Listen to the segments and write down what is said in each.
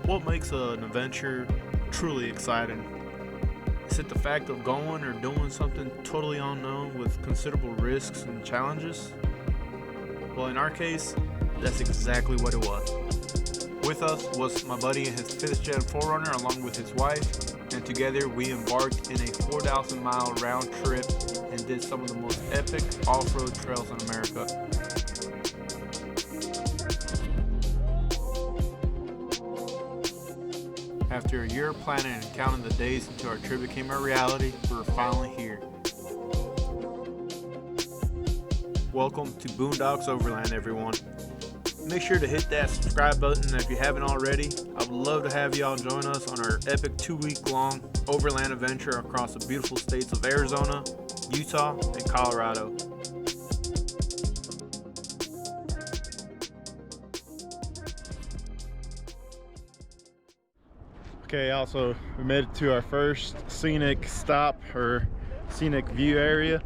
What makes an adventure truly exciting? Is it the fact of going or doing something totally unknown with considerable risks and challenges? Well, in our case, that's exactly what it was. With us was my buddy and his 5th gen 4Runner along with his wife, and together we embarked in a 4,000 mile round trip and did some of the most epic off-road trails in America. After a year of planning and counting the days until our trip became a reality, we were finally here. Welcome to Boondocks Overland, everyone. Make sure to hit that subscribe button if you haven't already. I would love to have y'all join us on our epic 2-week-long overland adventure across the beautiful states of Arizona, Utah, and Colorado. Okay, also we made it to our first scenic stop or scenic view area.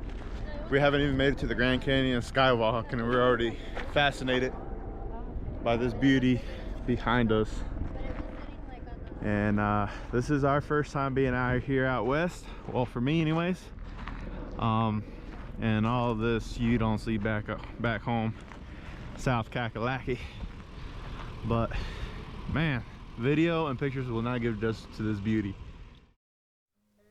We haven't even made it to the Grand Canyon Skywalk and we're already fascinated by this beauty behind us. And this is our first time being out here out west, well, for me anyways. And all of this you don't see back home, South Kakalaki. But man, video and pictures will not give justice to this beauty.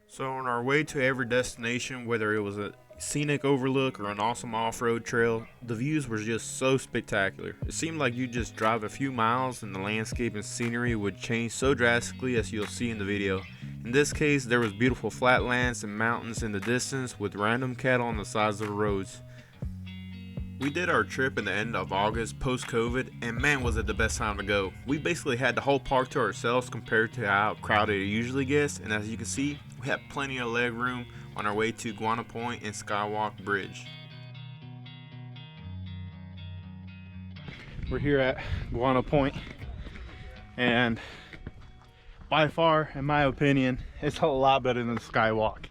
So on our way to every destination, whether it was a scenic overlook or an awesome off-road trail, the views were just so spectacular. It seemed like you just drive a few miles and the landscape and scenery would change so drastically, as you'll see in the video. In this case, there was beautiful flatlands and mountains in the distance with random cattle on the sides of the roads. We did our trip in the end of August post-COVID, and man was it the best time to go. We basically had the whole park to ourselves compared to how crowded it usually gets, and as you can see, we had plenty of leg room on our way to Guana Point and Skywalk Bridge. We're here at Guana Point, and by far, in my opinion, it's a lot better than the Skywalk.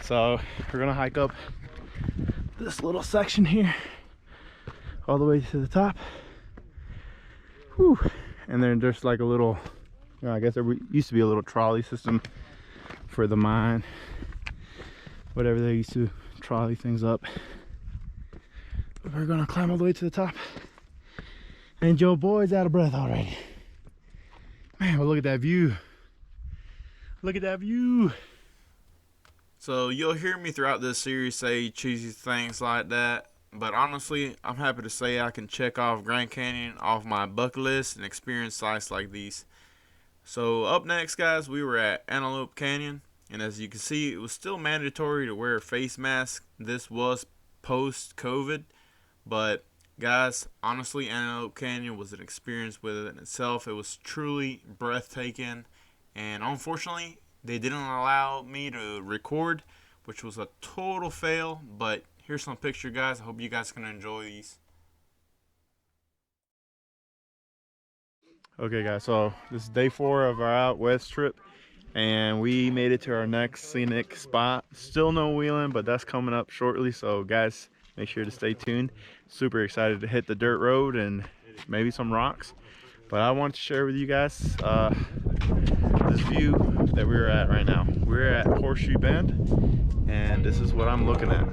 So we're gonna hike up this little section here all the way to the top. Whew. And then there's like a little, I guess there used to be a little trolley system for the mine, whatever they used to trolley things up. But we're gonna climb all the way to the top, and Joe Boy's out of breath already. Man, well, look at that view. Look at that view. So you'll hear me throughout this series say cheesy things like that, but honestly, I'm happy to say I can check off Grand Canyon off my bucket list and experience sights like these. So up next, guys, we were at Antelope Canyon, and as you can see, it was still mandatory to wear a face mask. This was post-COVID, but guys, honestly, Antelope Canyon was an experience within itself. It was truly breathtaking, and unfortunately, they didn't allow me to record, which was a total fail, but here's some picture, guys. I hope you guys can enjoy these. Okay, guys, so this is day 4 of our out west trip, and we made it to our next scenic spot. Still no wheeling, but that's coming up shortly, so guys, make sure to stay tuned. Super excited to hit the dirt road and maybe some rocks. But I want to share with you guys this view that we're at right now. We're at Horseshoe Bend, and this is what I'm looking at.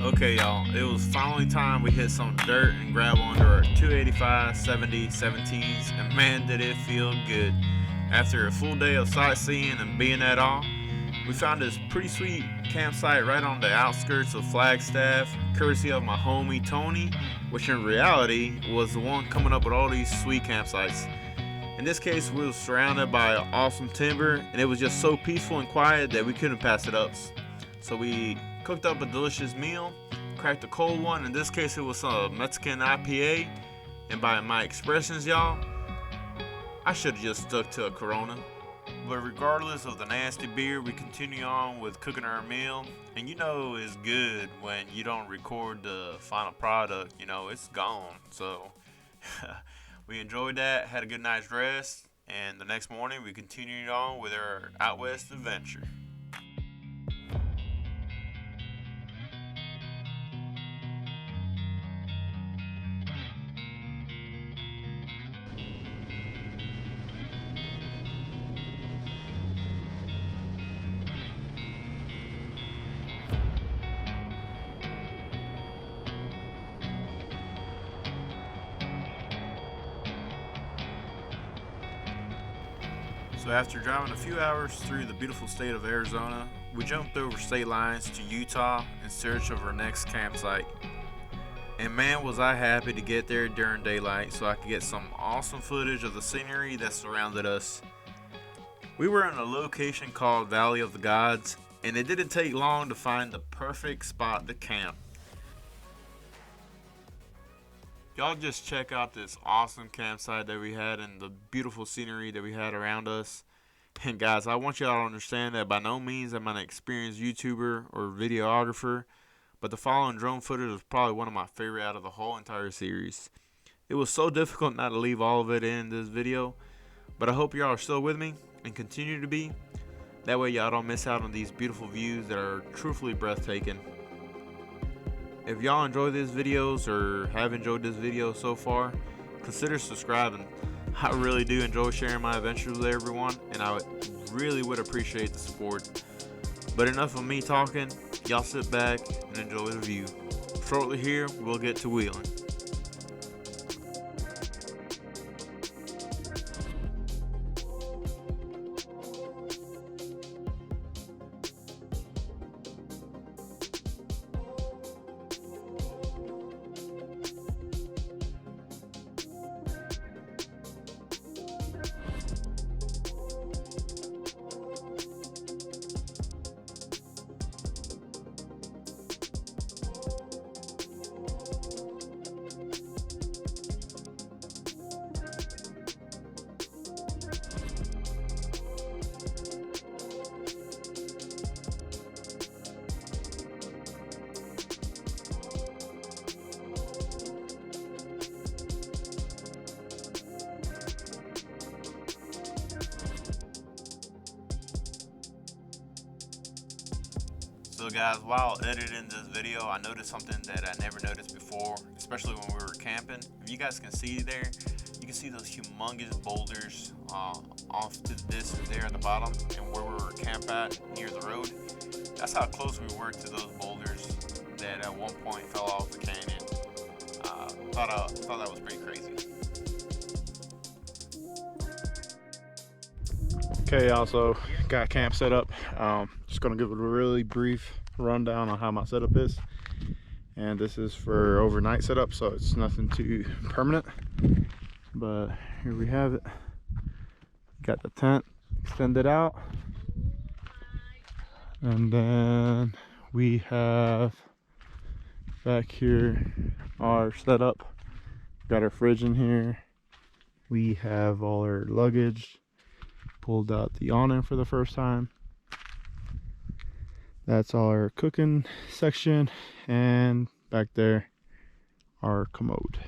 Okay, y'all, it was finally time we hit some dirt and gravel under our 285 70 17s, and man did it feel good. After a full day of sightseeing and being at all, we found this pretty sweet campsite right on the outskirts of Flagstaff, courtesy of my homie Tony, which in reality was the one coming up with all these sweet campsites. In this case, we were surrounded by awesome timber, and it was just so peaceful and quiet that we couldn't pass it up. So we cooked up a delicious meal, cracked a cold one. In this case, it was a Mexican IPA, and by my expressions, y'all, I should have just stuck to a Corona. But regardless of the nasty beer, we continue on with cooking our meal. And you know it's good when you don't record the final product, you know, it's gone. So we enjoyed that, had a good night's rest, and the next morning we continued on with our out west adventure. So after driving a few hours through the beautiful state of Arizona, we jumped over state lines to Utah in search of our next campsite. And man, was I happy to get there during daylight so I could get some awesome footage of the scenery that surrounded us. We were in a location called Valley of the Gods, and it didn't take long to find the perfect spot to camp. Y'all just check out this awesome campsite that we had and the beautiful scenery that we had around us. And guys, I want y'all to understand that by no means am I an experienced YouTuber or videographer, but the following drone footage was probably one of my favorite out of the whole entire series. It was so difficult not to leave all of it in this video, but I hope y'all are still with me and continue to be. That way y'all don't miss out on these beautiful views that are truthfully breathtaking. If y'all enjoy these videos or have enjoyed this video so far, consider subscribing. I really do enjoy sharing my adventures with everyone, and I really would appreciate the support. But enough of me talking, y'all sit back and enjoy the view. Shortly here, we'll get to wheeling. So guys, while editing this video, I noticed something that I never noticed before, especially when we were camping. If you guys can see there, you can see those humongous boulders off to the distance there at the bottom, and where we were camped at near the road. That's how close we were to those boulders that at one point fell off the canyon. Thought that was pretty crazy. Okay, also got camp set up. Just gonna give it a really brief rundown on how my setup is. And this is for overnight setup, so it's nothing too permanent. But here we have it. Got the tent extended out. And then we have back here our setup. Got our fridge in here. We have all our luggage. Pulled out the awning for the first time. That's our cooking section, and back there our commode,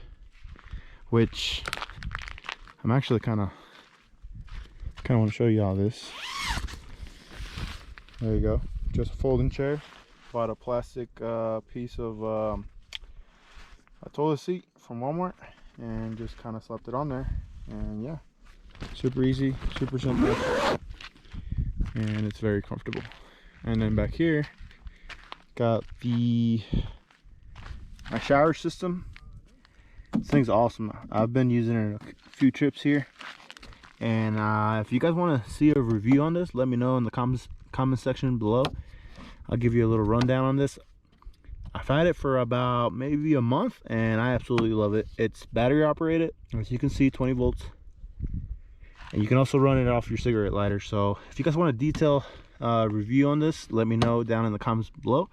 which I'm actually kind of want to show you all this. There you go, just a folding chair. Bought a plastic piece of a toilet seat from Walmart and just kind of slapped it on there, and yeah, super easy, super simple, and it's very comfortable. And then back here got my shower system. This thing's awesome. I've been using it a few trips here, and if you guys want to see a review on this, let me know in the comment section below. I'll give you a little rundown on this. I've had it for about maybe a month, and I absolutely love it. It's battery operated, as you can see, 20 volts, and you can also run it off your cigarette lighter. So if you guys want a detailed review on this, let me know down in the comments below.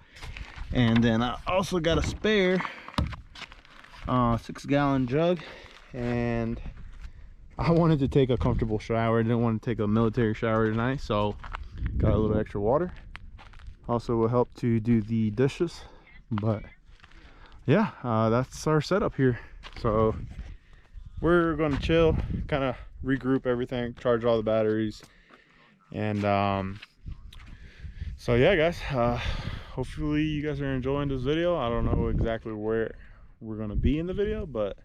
And then I also got a spare 6-gallon jug, and I wanted to take a comfortable shower. I didn't want to take a military shower tonight, so got a little extra water. Also will help to do the dishes. But yeah, that's our setup here. So we're going to chill, kind of regroup everything, charge all the batteries, and so yeah, guys, hopefully you guys are enjoying this video. I don't know exactly where we're going to be in the video, but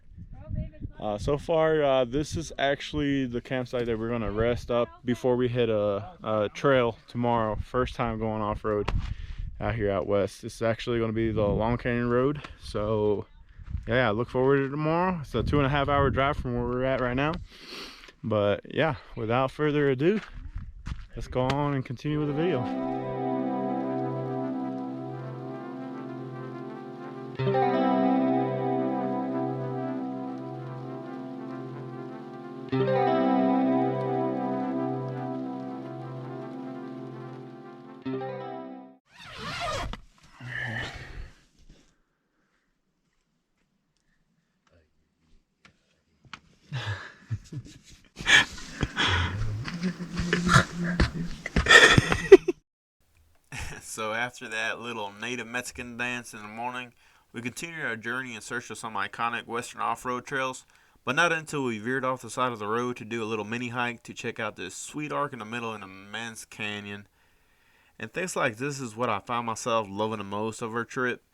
so far this is actually the campsite that we're going to rest up before we hit a trail tomorrow. First time going off-road out here out west. This is actually going to be the Long Canyon Road, so yeah, look forward to tomorrow. It's a 2.5 hour drive from where we're at right now, but yeah, without further ado, let's go on and continue with the video. So after that little native Mexican dance in the morning, we continued our journey in search of some iconic western off-road trails, but not until we veered off the side of the road to do a little mini hike to check out this sweet arc in the middle of an immense canyon. And things like this is what I found myself loving the most of our trip.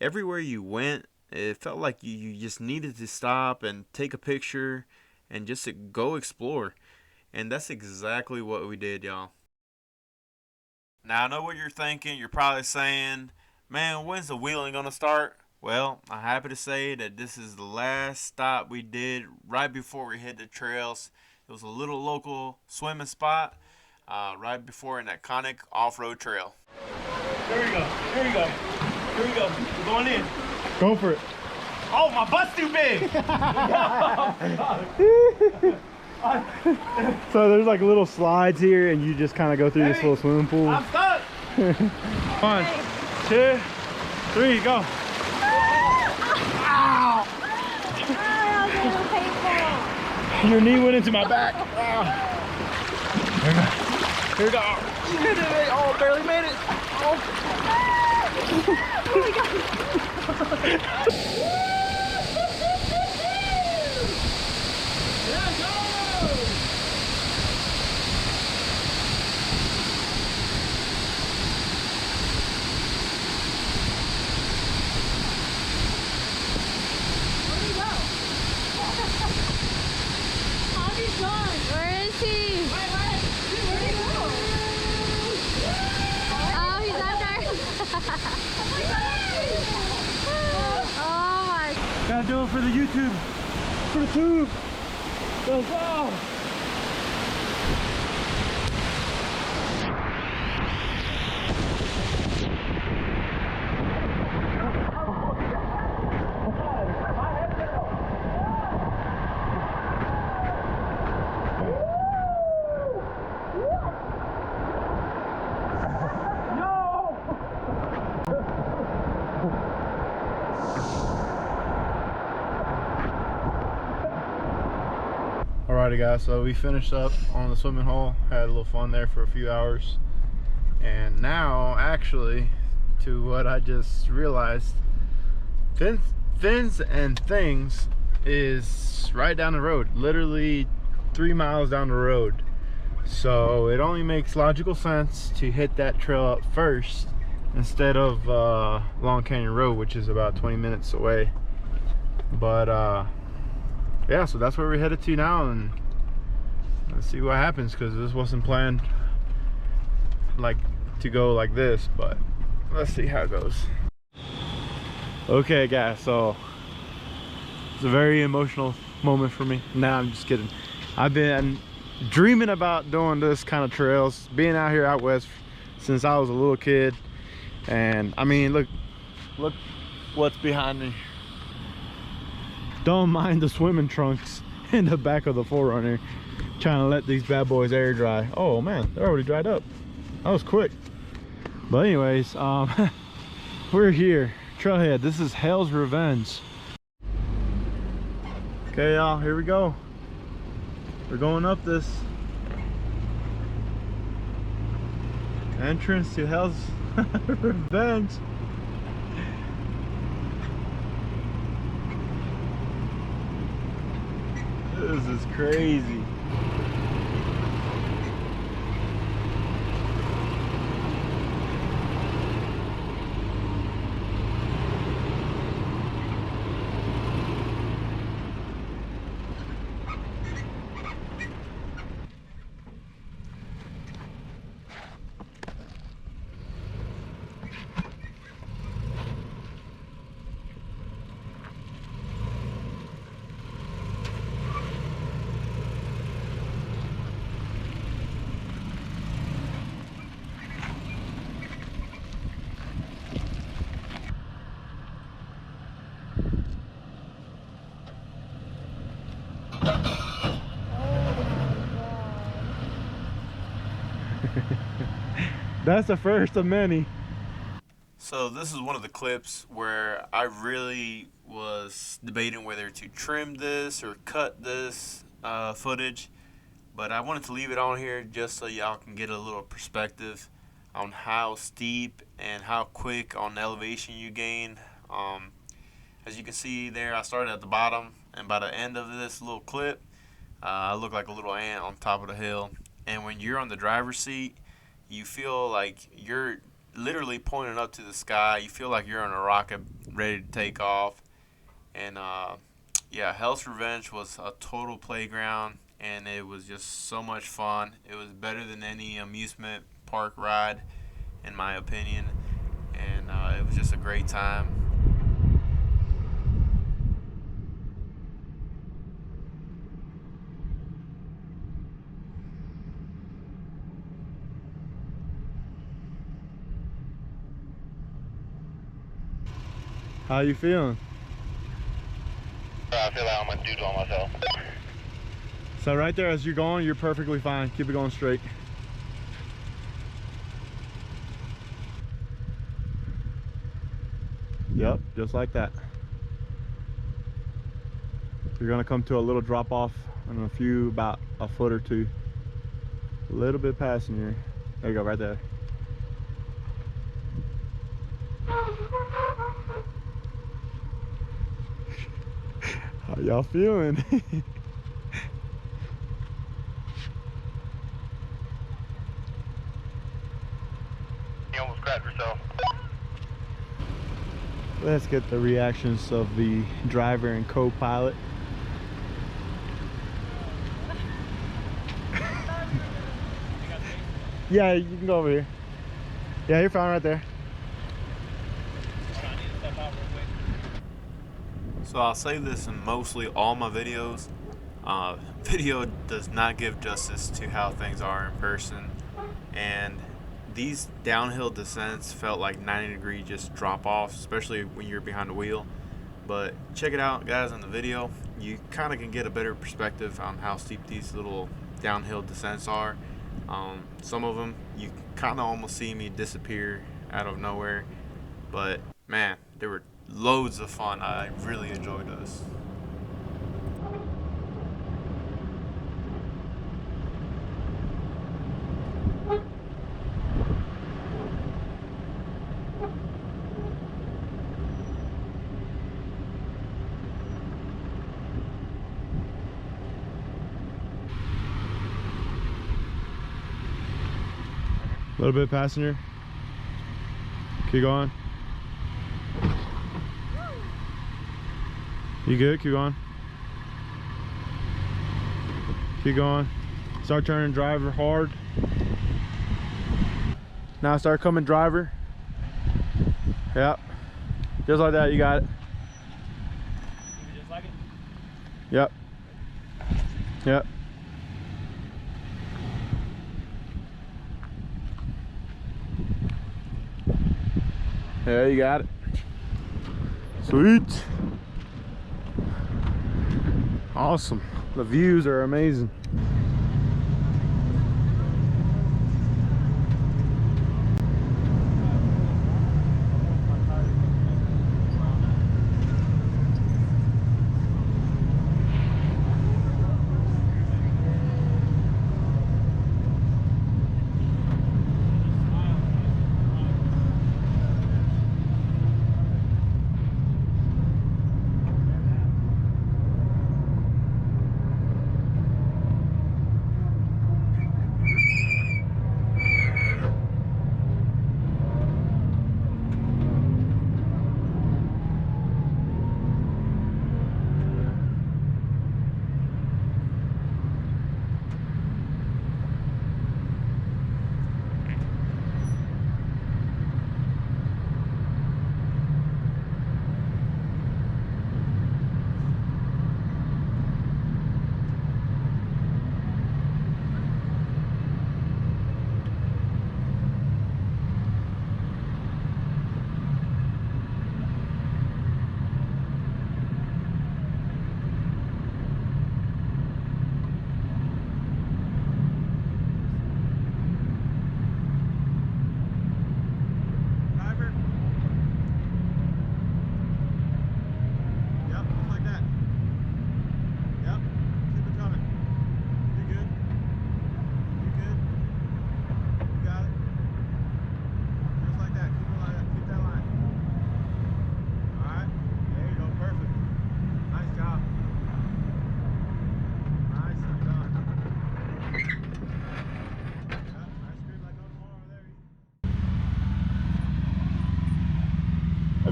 Everywhere you went, it felt like you just needed to stop and take a picture and just to go explore. And that's exactly what we did, y'all. Now, I know what you're thinking. You're probably saying, man, when's the wheeling going to start? Well, I'm happy to say that this is the last stop we did right before we hit the trails. It was a little local swimming spot right before an iconic off-road trail. There we go. Here we go. Here we go. We're going in. Go for it. Oh, my butt's too big. So there's like little slides here, and you just kind of go through this little swimming pool. I'm stuck. 1, 2, 3, go. Ow. Your knee went into my back. Here we go. You hit it. Oh, barely made it. Where is he? Where'd he go? Oh, he's out there. Oh my. Gotta do it for the YouTube. For the tube. Let's go. Alrighty guys, so we finished up on the swimming hole, had a little fun there for a few hours, and now actually, to what I just realized, Fins and Things is right down the road, literally 3 miles down the road. So it only makes logical sense to hit that trail up first instead of Long Canyon Road, which is about 20 minutes away. But yeah, so that's where we're headed to now, and let's see what happens, because this wasn't planned like to go like this, but let's see how it goes. Okay guys, so it's a very emotional moment for me. Nah, I'm just kidding. I've been dreaming about doing this kind of trails, being out here out west since I was a little kid. And I mean, look what's behind me. Don't mind the swimming trunks in the back of the 4Runner, trying to let these bad boys air dry. Oh man, they're already dried up. That was quick. But anyways, we're here, trailhead. This is Hell's Revenge. Okay y'all, here we go. We're going up this entrance to Hell's Revenge. This is crazy. That's the first of many. So this is one of the clips where I really was debating whether to trim this or cut this footage, but I wanted to leave it on here just so y'all can get a little perspective on how steep and how quick on elevation you gain. As you can see there, I started at the bottom, and by the end of this little clip, I look like a little ant on top of the hill. And when you're on the driver's seat, you feel like you're literally pointing up to the sky. You feel like you're on a rocket ready to take off. And yeah, Hell's Revenge was a total playground, and it was just so much fun. It was better than any amusement park ride, in my opinion. And it was just a great time. How you feeling? I feel like I'm a dude on myself. So right there, as you're going, you're perfectly fine. Keep it going straight. Yep, just like that. You're gonna come to a little drop off in a few, about a foot or two. A little bit passing you. There you go, right there. How y'all feeling? You almost cracked yourself. Let's get the reactions of the driver and co-pilot. Yeah, you can go over here. Yeah, you're fine right there. So I'll say this in mostly all my videos. Video does not give justice to how things are in person, and these downhill descents felt like 90-degree just drop off, especially when you're behind the wheel. But check it out, guys, in the video. You kind of can get a better perspective on how steep these little downhill descents are. Some of them you kind of almost see me disappear out of nowhere, but man, they were loads of fun. I really enjoyed this. A little bit passenger. Keep going. You good? Keep going. Keep going. Start turning driver hard. Now start coming driver. Yep. Just like that, you got it. Just like it? Yep. Yep. Yeah, you got it. Sweet. Awesome. The views are amazing.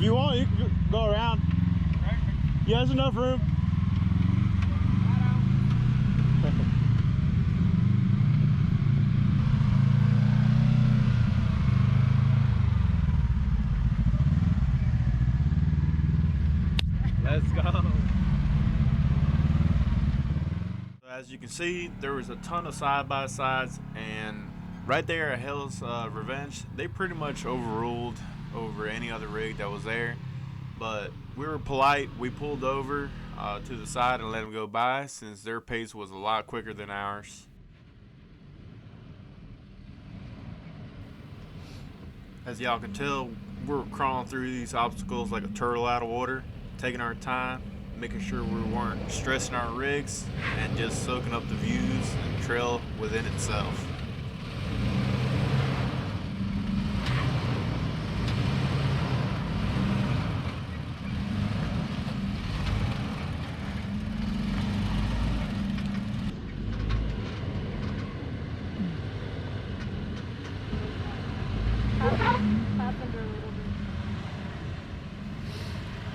you want, you can go around. Yeah, there's enough room. Let's go. As you can see, there was a ton of side-by-sides, and right there at Hell's Revenge, they pretty much overruled over any other rig that was there. But we were polite. We pulled over to the side and let them go by, since their pace was a lot quicker than ours. As y'all can tell, we were crawling through these obstacles like a turtle out of water, taking our time, making sure we weren't stressing our rigs, and just soaking up the views and trail within itself.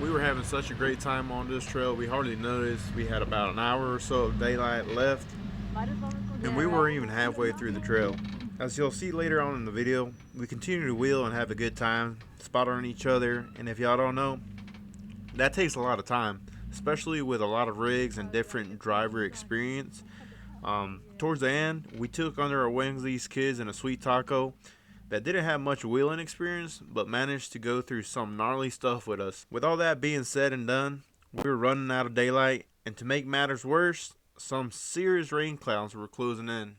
We were having such a great time on this trail, we hardly noticed we had about an hour or so of daylight left, and we weren't even halfway through the trail. As you'll see later on in the video, we continue to wheel and have a good time, spot on each other, and if y'all don't know, that takes a lot of time, especially with a lot of rigs and different driver experience. Towards the end, we took under our wings these kids in a sweet taco that didn't have much wheeling experience, but managed to go through some gnarly stuff with us. With all that being said and done, we were running out of daylight, and to make matters worse, some serious rain clouds were closing in.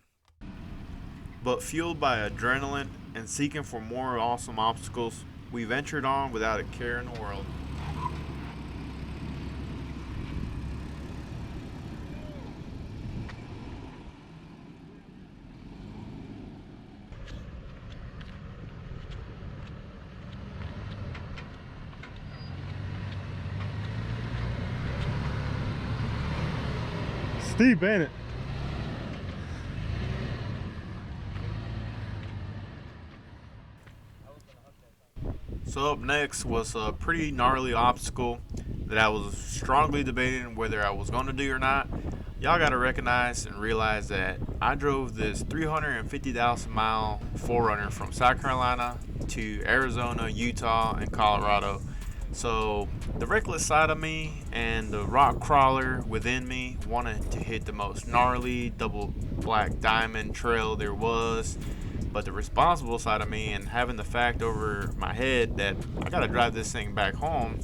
But fueled by adrenaline and seeking for more awesome obstacles, we ventured on without a care in the world. Steep, ain't it? So up next was a pretty gnarly obstacle that I was strongly debating whether I was going to do or not. Y'all got to recognize and realize that I drove this 350,000 mile 4Runner from South Carolina to Arizona, Utah, and Colorado. So the reckless side of me and the rock crawler within me wanted to hit the most gnarly double black diamond trail there was. But the responsible side of me and having the fact over my head that I gotta drive this thing back home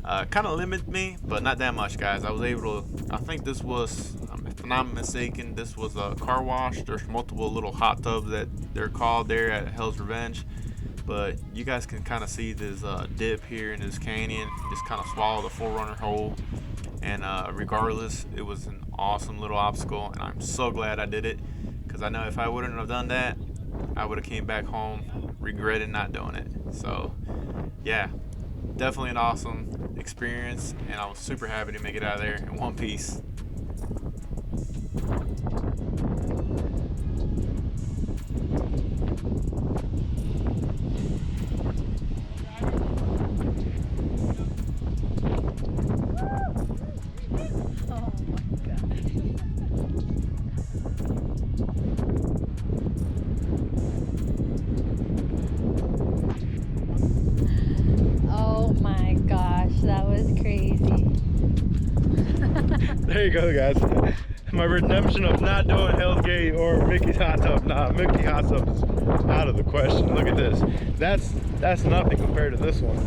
kind of limited me, but not that much, guys. I was able to, I think this was, if I'm not mistaken, this was a car wash. There's multiple little hot tubs that they're called there at Hell's Revenge. But you guys can kind of see this dip here in this canyon. Just kind of swallow the 4Runner hole. And regardless, it was an awesome little obstacle, and I'm so glad I did it, because I know if I wouldn't have done that, I would have came back home regretting not doing it. So yeah, definitely an awesome experience, and I was super happy to make it out of there in one piece. There you go, guys. My redemption of not doing Hell's Gate or Mickey's Hot Tub. Nah, Mickey Hot Tub is out of the question. Look at this. That's nothing compared to this one.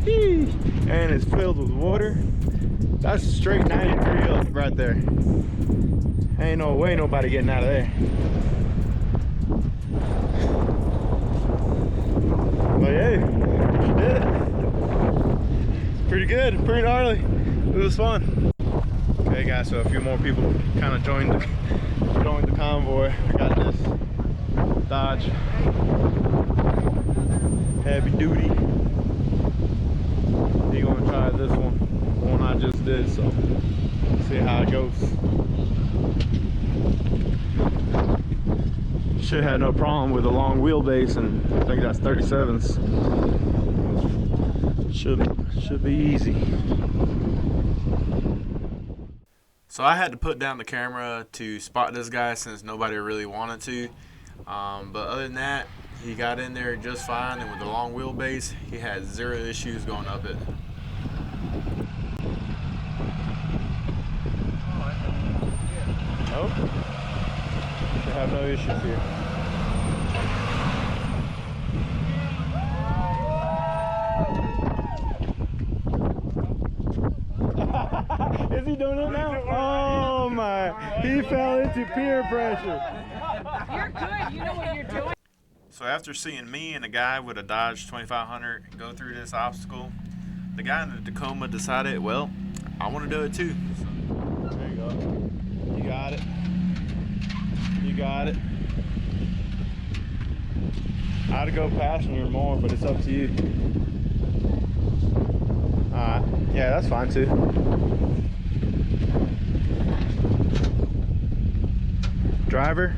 Eee. And it's filled with water. That's a straight 90-degree hill right there. Ain't no way nobody getting out of there. But hey, she did it. It's pretty good, pretty gnarly. It was fun. Okay guys, so a few more people kind of joined the convoy. I got this Dodge heavy duty. He's gonna try this one I just did, so see how it goes. Should have no problem with a long wheelbase, and I think that's 37s. Should be easy. So I had to put down the camera to spot this guy since nobody really wanted to. But other than that, he got in there just fine, and with the long wheelbase, he had zero issues going up it. Nope. Should have no issues here. Is he doing it now? Oh my, he fell into peer pressure. You're good. You know what you're doing. So after seeing me and a guy with a Dodge 2500 go through this obstacle, the guy in the Tacoma decided, well, I want to do it too. There you go. You got it. You got it. I'd go passenger more, but it's up to you. Alright. Yeah, that's fine too. Driver.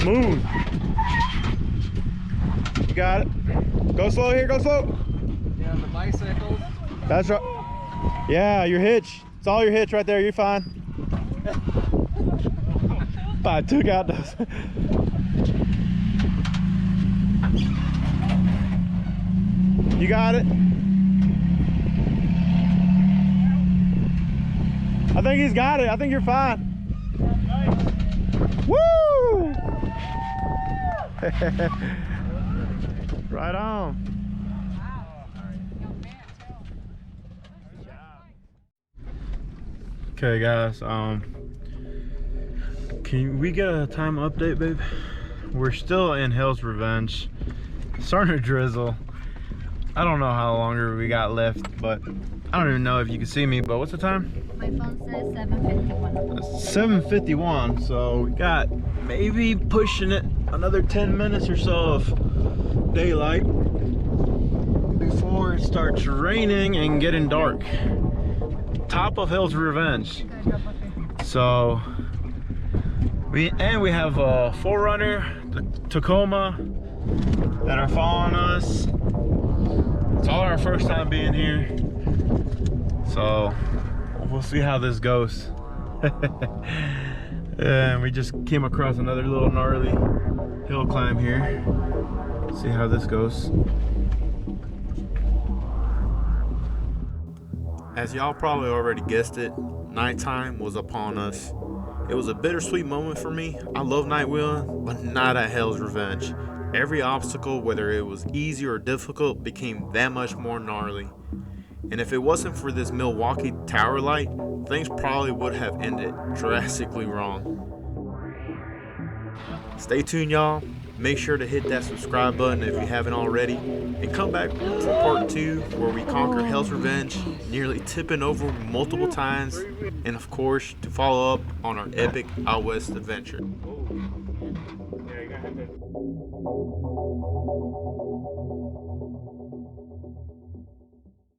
Smooth. You got it. Go slow here, go slow. Yeah, the bicycles. That's right. Yeah, your hitch. It's all your hitch right there. You're fine. I took out those. You got it. I think he's got it. I think you're fine. Woo! Right on. Okay, guys. Can we get a time update, babe? We're still in Hell's Revenge. Starting to drizzle. I don't know how longer we got left, but I don't even know if you can see me. But what's the time? My phone says 7:51. 7:51. So we got maybe pushing it another 10 minutes or so of daylight before it starts raining and getting dark. Top of Hell's Revenge. So we have a 4Runner, the Tacoma, that are following us. It's all our first time being here, so we'll see how this goes. And we just came across another little gnarly hill climb here. See how this goes. As y'all probably already guessed it, nighttime was upon us. It was a bittersweet moment for me. I love night wheeling, but not at Hell's Revenge. Every obstacle, whether it was easy or difficult, became that much more gnarly. And if it wasn't for this Milwaukee tower light, things probably would have ended drastically wrong. Stay tuned, y'all. Make sure to hit that subscribe button if you haven't already, and come back for part 2 where we conquer Hell's Revenge, nearly tipping over multiple times, and of course to follow up on our epic Outwest adventure.